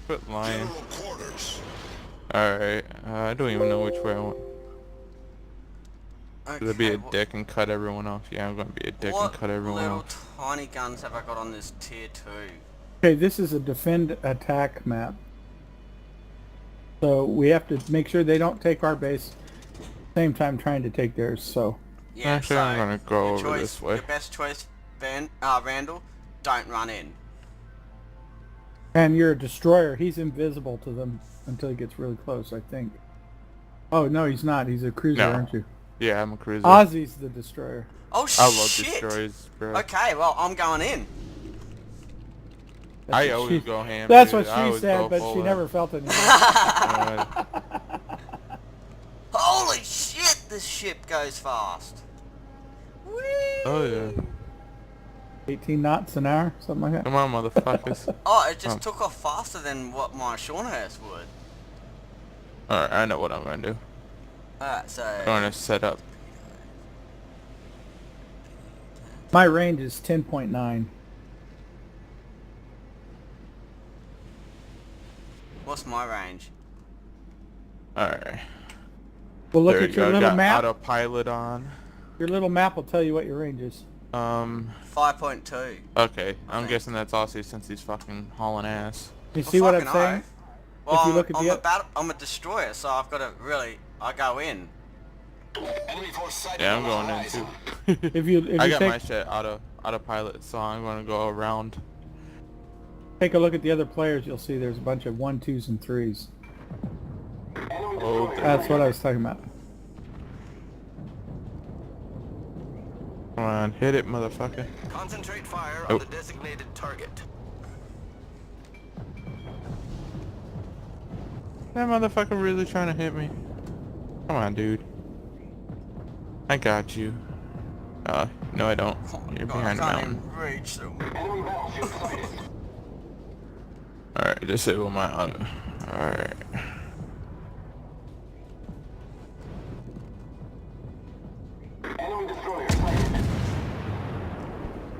Quit lying. General quarters. Alright, I don't even know which way I want. Should I be Okay, a dick and cut everyone off? Yeah, I'm gonna be a dick and what cut everyone little off. tiny guns have I got on this tier 2? Okay, this is a defend attack map. So we have to make sure they don't take our base. Same time trying to take theirs. So Yeah, Actually, so I'm gonna go your over choice, this way. your best choice, Randall, don't run in. and you're a destroyer. He's invisible to them until he gets really close. I think. Oh no, he's not. He's a cruiser, No. aren't you? Yeah, I'm a cruiser. Ozzy's the destroyer. Oh I love shit! destroyers, bro. Okay, well I'm going in. That's I what always she- go ham. That's dude. what I she always said, go but full she in. never felt anything. Holy shit! This ship goes fast. Whee! Oh yeah. 18 knots an hour, something like that. Come on, motherfuckers. Oh, it just took off faster than what my Shornhurst would. Alright, I know what I'm gonna do. Alright, so... I'm gonna set up. My range is 10.9. What's my range? Alright. Well, look There at you your go. little Got map. autopilot on. Your little map will tell you what your range is. 5.2. Okay. I'm think. guessing that's Aussie since he's fucking hauling ass. You see what I'm fucking saying? oath. Well, If you look at the I'm a destroyer, so I've got to really... I go in. Enemy force sighted Yeah, I'm on the going in horizon. too. If you I got take, my shit autopilot, so I'm gonna go around. take a look at the other players, you'll see there's a bunch of 1, 2s, and 3s. Oh, That's what I was talking about. come on, hit it, motherfucker. Concentrate fire Oh. on the designated target. That motherfucker really trying to hit me. Come on, dude. I got you. No I don't. Oh my You're God, behind the I can't mountain. even reach them. Enemy battleship sighted. Alright, disable my auto. Alright. Enemy destroyer sighted.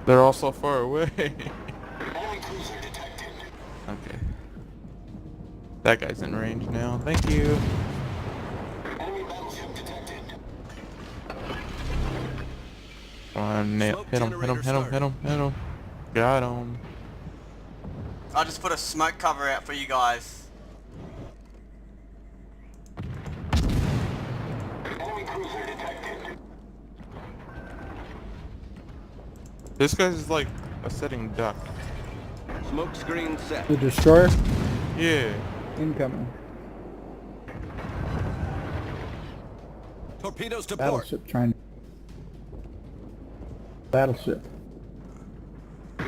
They're all so far away. Enemy cruiser detected. Okay. That guy's in range now. Thank you. Enemy battleship detected. Come on, nail. Smoke Hit him, hit him, generator hit him, hit him, hit him. Got him. I just put a smoke cover out for you guys. Enemy cruiser detected. This guy's like a sitting duck. Smoke screen set. The destroyer Yeah. incoming. Torpedoes to port. Battleship trying to... Battleship.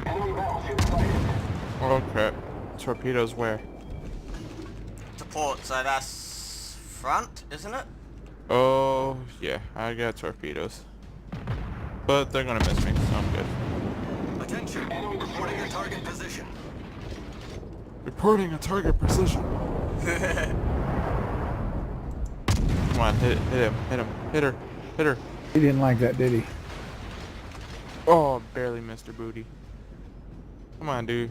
Enemy battleship sighted. Oh crap. Torpedoes where? To port, so that's front, isn't it? Oh, yeah. I got torpedoes. But they're gonna miss me, so I'm good. Attention. Enemy reporting a target position. Reporting a target precision. Come on, hit him, hit him, hit her, hit her. He didn't like that, did he? Oh, barely missed her booty. Come on, dude.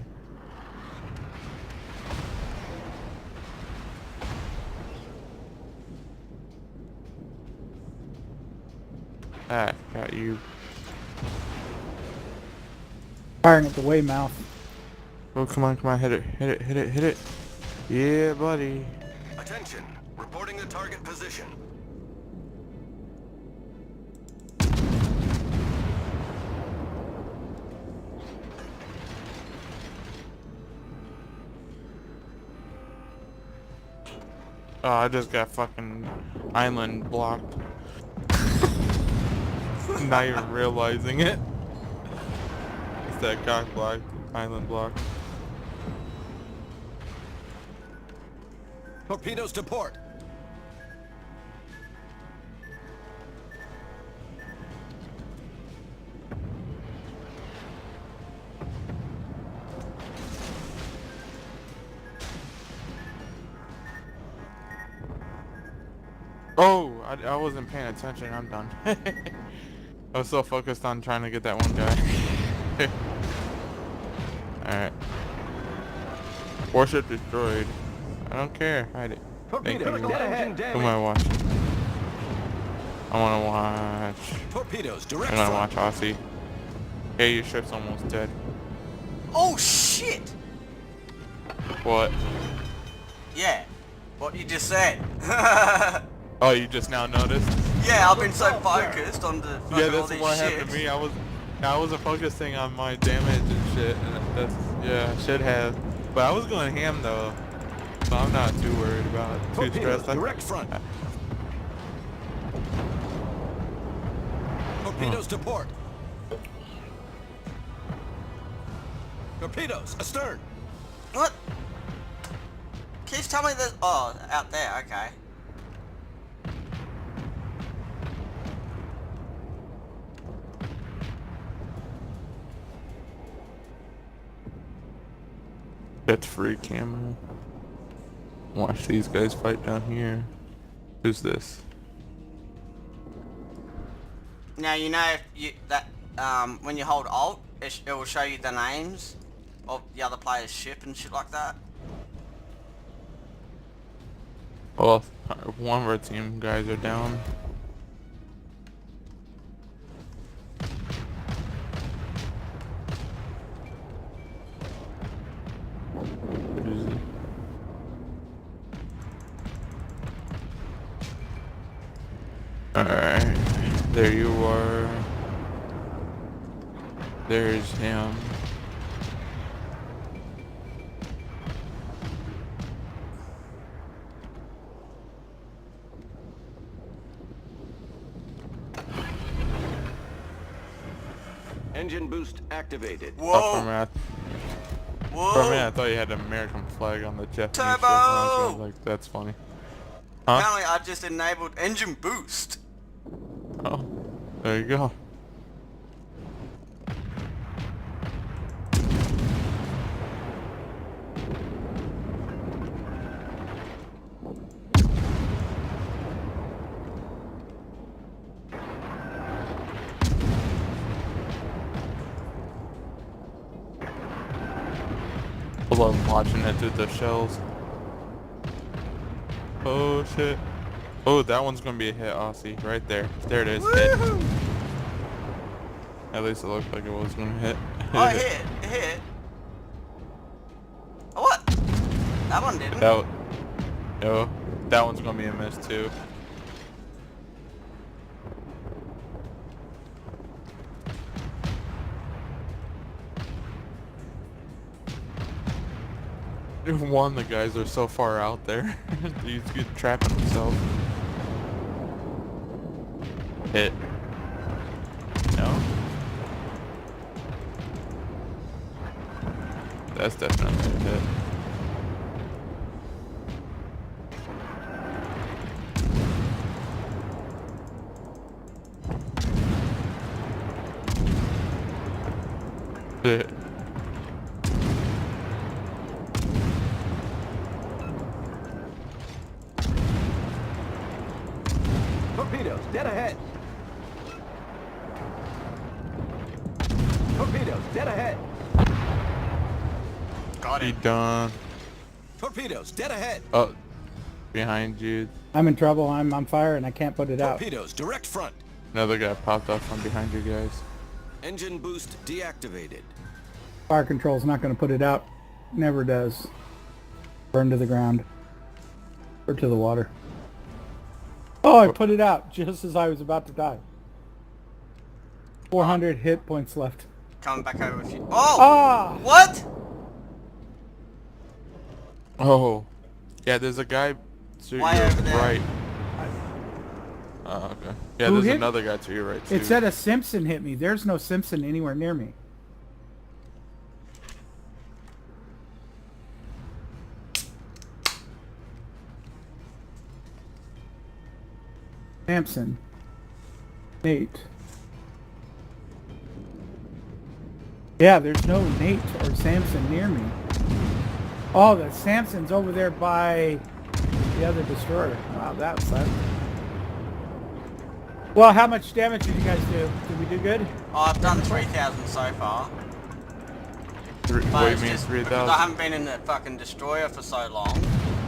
Ah, got you. Firing at the Weymouth. Oh, come on, hit it, hit it, hit it, hit it. Yeah, buddy. Attention. Reporting a target position. Oh, I just got fucking island blocked. Not even realizing it. It's that cock block, island block. Torpedoes to port. Oh, I wasn't paying attention. I'm done. I was so focused on trying to get that one guy. Alright. Warship destroyed. I don't care. Hide it. Thank you. Torpedoes dead ahead. Who am I watching? I want to watch. Torpedoes direct I'm gonna front. watch Aussie. Hey, your ship's almost dead. Oh shit! What? Yeah, what you just said. Oh, you just now noticed? Yeah, I've been so focused on the Yeah, all that's these what happened to ships. me. I wasn't focusing on my damage and shit. And that's yeah, I should have. But I was going ham though, so I'm not too worried about it. Too Torpedoes stressed. direct front. Torpedoes to port. Torpedoes astern. What? Keith, tell me there's... Oh, out there, okay. That's free camo. Watch these guys fight down here. Who's this? Now, you know if you, that, when you hold Alt, it will show you the names of the other player's ship and shit like that. Well, one of our team guys are down. Who's it? Alright, there you are. There's him. Engine boost activated. Oh, Whoa! for a minute, Whoa! I thought you had an American flag on the Japanese ship. Turbo! And I was like, that's funny. Huh? Apparently I just enabled engine boost. Oh, there you go. I love watching it through the shells. Oh shit. Oh, that one's gonna be a hit, Aussie. Right there. There it is. Hit. Woohoo! At least it looked like it was gonna hit. Oh, it hit. It hit. Oh, what? That one didn't. Yo, that one's gonna be a miss too. One, the guys are so far out there. He's trapping himself. Hit. No? That's definitely a hit. Hit. Torpedoes dead ahead. Torpedoes dead ahead. Got He it. done. Torpedoes dead ahead. Oh, behind you. I'm in trouble. I'm on fire and I can't put it out. Torpedoes direct front. Another guy popped up from behind you guys. Engine boost deactivated. Fire control's not going to put it out. Never does. Burn to the ground. Or to the water. Oh, I put it out just as I was about to die. 400 hit points left. Coming back over with you. Oh! Ah! What? Oh, yeah. There's a guy to Way your over there. right. Oh, okay. Yeah, Who there's hit? another guy to your right too. It said a Simpson hit me. There's no Simpson anywhere near me. Samson. Nate. Yeah, there's no Nate or Samson near me. Oh, the Samson's over there by the other destroyer. Wow, that sucks. Well, how much damage did you guys do? Did we do good? Oh, I've done 3,000 so far. What do But you it's mean just because I 3,000? haven't been in the fucking destroyer for so long.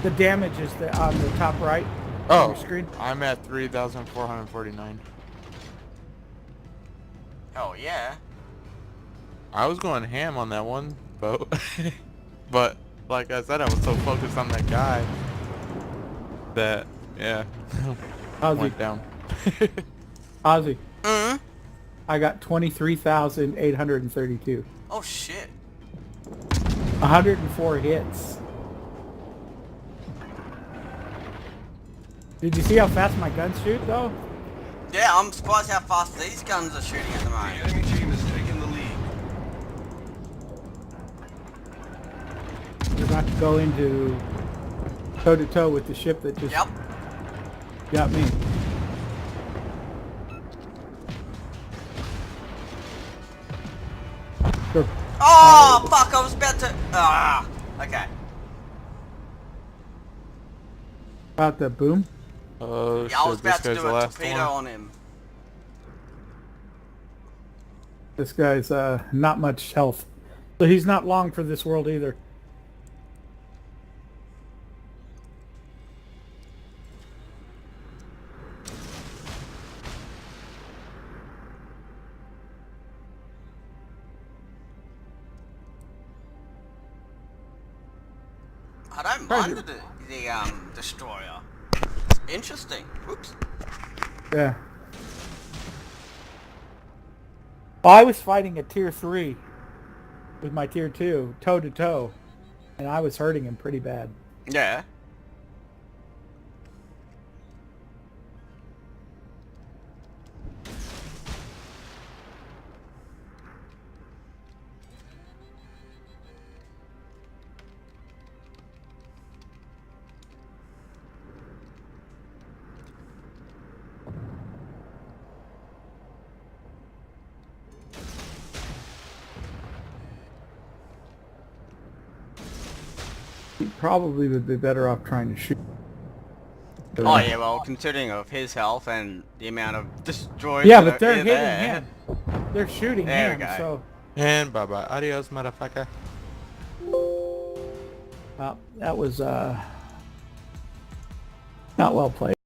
The damage is on the top right on Oh, your screen. I'm at 3,449. Hell yeah. I was going ham on that one boat. But, like I said, I was so focused on that guy that, yeah, Ozzy, went down. Ozzy, Mm? I got 23,832. Oh shit. 104 hits. Did you see how fast my guns shoot though? Yeah, I'm surprised how fast these guns are shooting at the moment. Enemy team is taking the lead. We're about to go into toe to toe with the ship that just Yep. got me. Sure. Oh fuck! I was about to. Ah. Okay. About the boom. Oh Yeah, I was shit, this about to guy's do the a last torpedo one. on him. This guy's not much health, so he's not long for this world either. I don't Right. mind the destroyer. It's interesting. Whoops. Yeah. I was fighting a tier 3 with my tier 2 toe to toe, and I was hurting him pretty bad. Yeah. He probably would be better off trying to shoot. Oh yeah, well, considering of his health and the amount of destroyers. Yeah, that but they're are hitting there. him. They're shooting There we him, go. so And bye-bye. Adios, motherfucker. that was not well played.